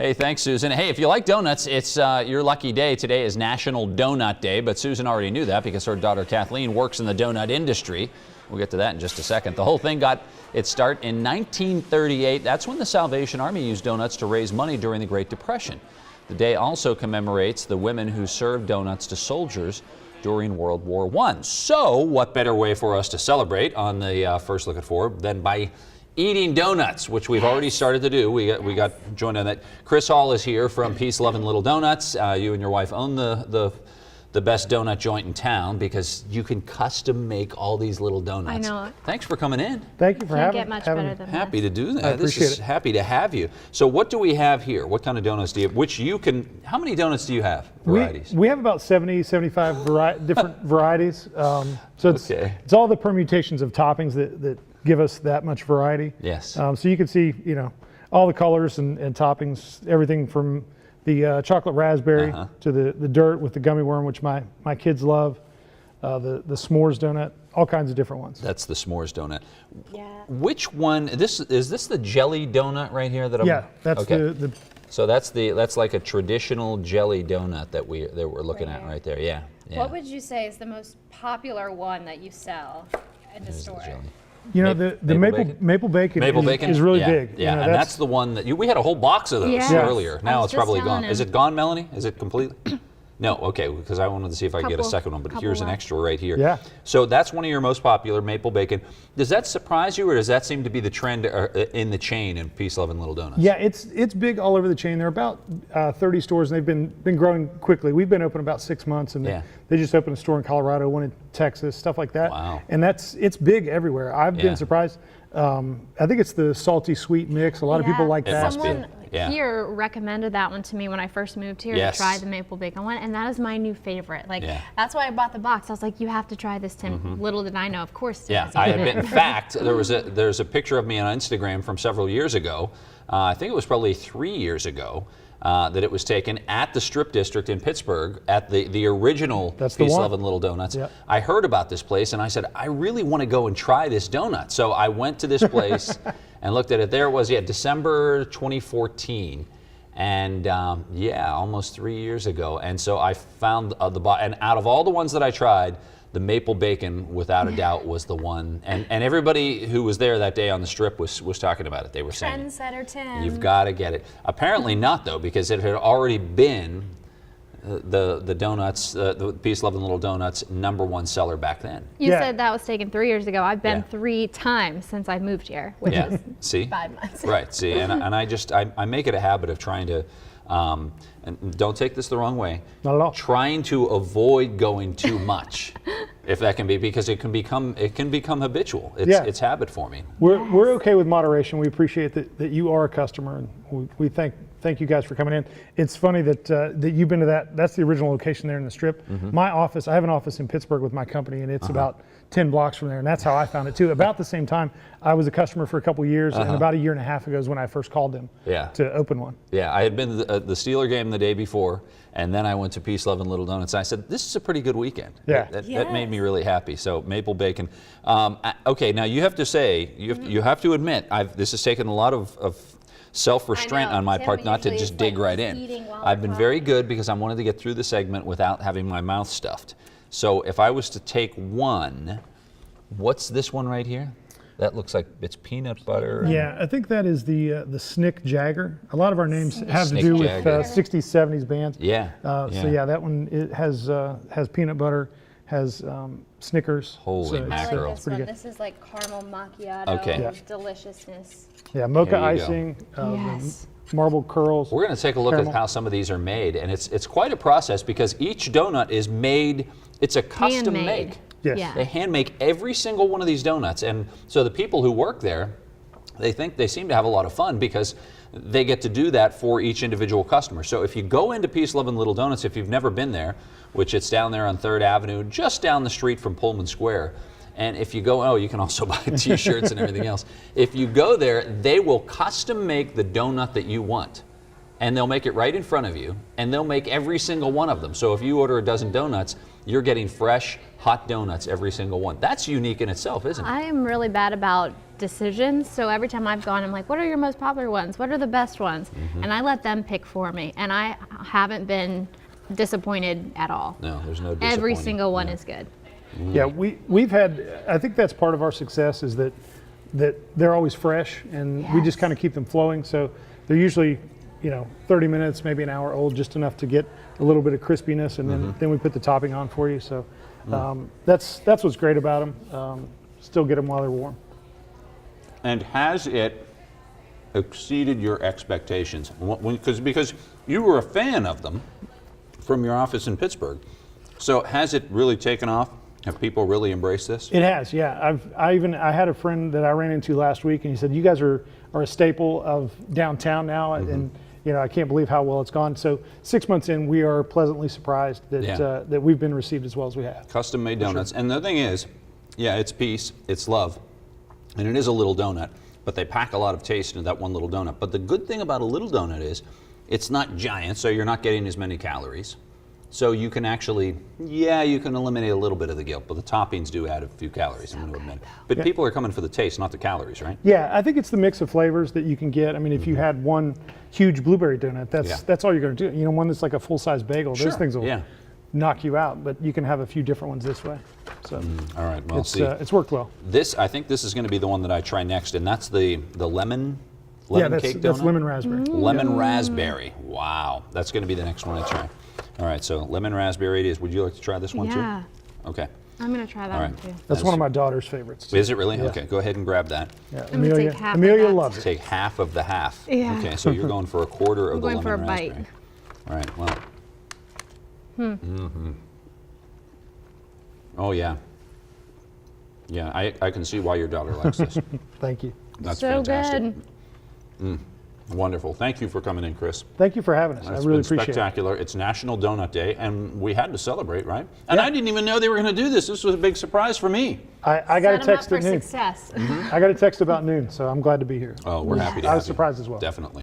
Hey, thanks, Susan. Hey, if you like donuts, it's your lucky day. Today is National Donut Day, but Susan already knew that because her daughter Kathleen works in the donut industry. We'll get to that in just a second. The whole thing got its start in 1938. That's when the Salvation Army used donuts to raise money during the Great Depression. The day also commemorates the women who served donuts to soldiers during World War I. So what better way for us to celebrate on the First Look at Four than by eating donuts, which we've already started to do. We got joined on that. Chris Hall is here from Peace, Love, and Little Donuts. You and your wife own the best donut joint in town because you can custom make all these little donuts. I know. Thanks for coming in. Thank you for having me. Can't get much better than Happy this. to do that. I appreciate it. Happy to have you. So what do we have here? What kind of donuts do you have? Which you can, how many donuts do you have? Varieties? We have about 70, 75 different varieties. So it's all the permutations of toppings that give us that much variety. Yes. So you can see, all the colors and toppings, everything from the chocolate raspberry to the dirt with the gummy worm, which my kids love, the s'mores donut, all kinds of different ones. That's the s'mores donut. Yeah. Which one? Is this the jelly donut right here that I'm? Yeah, that's the. So that's like a traditional jelly donut that we're looking at right there. Yeah. What would you say is the most popular one that you sell in the store? The maple bacon is really big. Yeah, and that's the one that we had a whole box of those earlier. Now it's probably gone. Is it gone, Melanie? Is it completely? No, okay, because I wanted to see if I could get a second one, but here's an extra right here. Yeah. So that's one of your most popular, maple bacon. Does that surprise you, or does that seem to be the trend in the chain in Peace, Love, and Little Donuts? Yeah, it's big all over the chain. There are about 30 stores, and they've been growing quickly. We've been open about 6 months, and they just opened a store in Colorado, one in Texas, stuff like that. Wow. And it's big everywhere. I've been surprised. I think it's the salty sweet mix. A lot of people like that. Someone here recommended that one to me when I first moved here to try the maple bacon one, and that is my new favorite. That's why I bought the box. I was like, you have to try this, Tim. Little did I know, of course. Yeah, I had been. In fact, there's a picture of me on Instagram from several years ago. I think it was probably 3 years ago. That it was taken at the Strip District in Pittsburgh at the original Peace, Love, and Little Donuts. Yep. I heard about this place and I said, I really want to go and try this donut. So I went to this place and looked at it. There it was, December 2014. And almost 3 years ago. And so I found and out of all the ones that I tried, the maple bacon, without a doubt, was the one. And everybody who was there that day on the Strip was talking about it. They were saying, Trendsetter Tim. You've got to get it. Apparently not, though, because it had already been the donuts, the Peace, Love, and Little Donuts #1 seller back then. You said that was taken 3 years ago. I've been 3 times since I moved here, which is see? 5 months. Right, see, and I make it a habit of trying to, and don't take this the wrong way, not at all. Trying to avoid going too much, if that can be, because it can become habitual. It's habit forming. We're okay with moderation. We appreciate that you are a customer, and we thank you guys for coming in. It's funny that you've been to that's the original location there in the Strip. My office, I have an office in Pittsburgh with my company, and it's about 10 blocks from there, and that's how I found it too. About the same time, I was a customer for a couple years, and about 1.5 years ago is when I first called them to open one. Yeah, I had been to the Steeler game the day before, and then I went to Peace, Love, and Little Donuts. I said, this is a pretty good weekend. Yeah. That made me really happy. So maple bacon. Okay, now you have to say, you have to admit, this has taken a lot of self-restraint on my part not to just dig right in. I've been very good because I wanted to get through the segment without having my mouth stuffed. So if I was to take one, what's this one right here? That looks like it's peanut butter. Yeah, I think that is the Snick Jagger. A lot of our names have to do with 60s, 70s bands. Yeah. So yeah, that one has peanut butter, has Snickers. Holy mackerel! This one. This is like caramel macchiato deliciousness. Yeah, mocha icing, marble curls. We're going to take a look at how some of these are made, and it's quite a process because each donut is made. It's a custom make. Yes. Yeah. They hand make every single one of these donuts, and so the people who work there, they seem to have a lot of fun because they get to do that for each individual customer. So if you go into Peace, Love, and Little Donuts, if you've never been there, which it's down there on 3rd Avenue, just down the street from Pullman Square. And if you go, you can also buy t-shirts and everything else. If you go there, they will custom make the donut that you want. and they'll make it right in front of you, and they'll make every single one of them. So if you order a dozen donuts, you're getting fresh, hot donuts, every single one. That's unique in itself, isn't it? I am really bad about decisions, so every time I've gone, I'm like, what are your most popular ones? What are the best ones? And I let them pick for me, and I haven't been disappointed at all. No, there's no disappointing. Every single one is good. Yeah, we've had, I think that's part of our success is that they're always fresh, and we just kind of keep them flowing. So they're usually, 30 minutes, maybe an hour old, just enough to get a little bit of crispiness, and then we put the topping on for you. So that's what's great about them. Still get them while they're warm. And has it exceeded your expectations? Because you were a fan of them from your office in Pittsburgh. So has it really taken off? Have people really embraced this? It has, yeah. I had a friend that I ran into last week, and he said, "You guys are a staple of downtown now," and I can't believe how well it's gone. So 6 months in, we are pleasantly surprised that that we've been received as well as we have. Custom made donuts, and the thing is, it's peace, it's love, and it is a little donut, but they pack a lot of taste into that one little donut. But the good thing about a little donut is, it's not giant, so you're not getting as many calories. So you can actually, you can eliminate a little bit of the guilt, but the toppings do add a few calories, I'm going to admit. But people are coming for the taste, not the calories, right? Yeah, I think it's the mix of flavors that you can get. I mean, if you had one huge blueberry donut, that's all you're going to do. One that's like a full-size bagel, those things will knock you out, but you can have a few different ones this way. So all right, well, it's worked well. I think this is going to be the one that I try next, and that's the lemon cake donut? That's lemon raspberry. Lemon raspberry, wow. That's going to be the next one I try. All right, so lemon raspberry it is. Would you like to try this one too? Okay. I'm going to try that one too. That's one of my daughter's favorites too. Is it really? Yeah. Okay, go ahead and grab that. Yeah, Amelia loves it. Take half of the half. Yeah. Okay, so you're going for a quarter of the lemon raspberry. I'm going for a bite. All right, well. Oh yeah. Yeah, I can see why your daughter likes this. Thank you. That's so fantastic. Good. Wonderful. Thank you for coming in, Chris. Thank you for having us. I really appreciate it. Spectacular. It's National Donut Day, and we had to celebrate, right? And I didn't even know they were going to do this. This was a big surprise for me. I got a text at noon. Success. I got a text about noon, so I'm glad to be here. Oh, we're happy to have you. I was surprised as well. Definitely.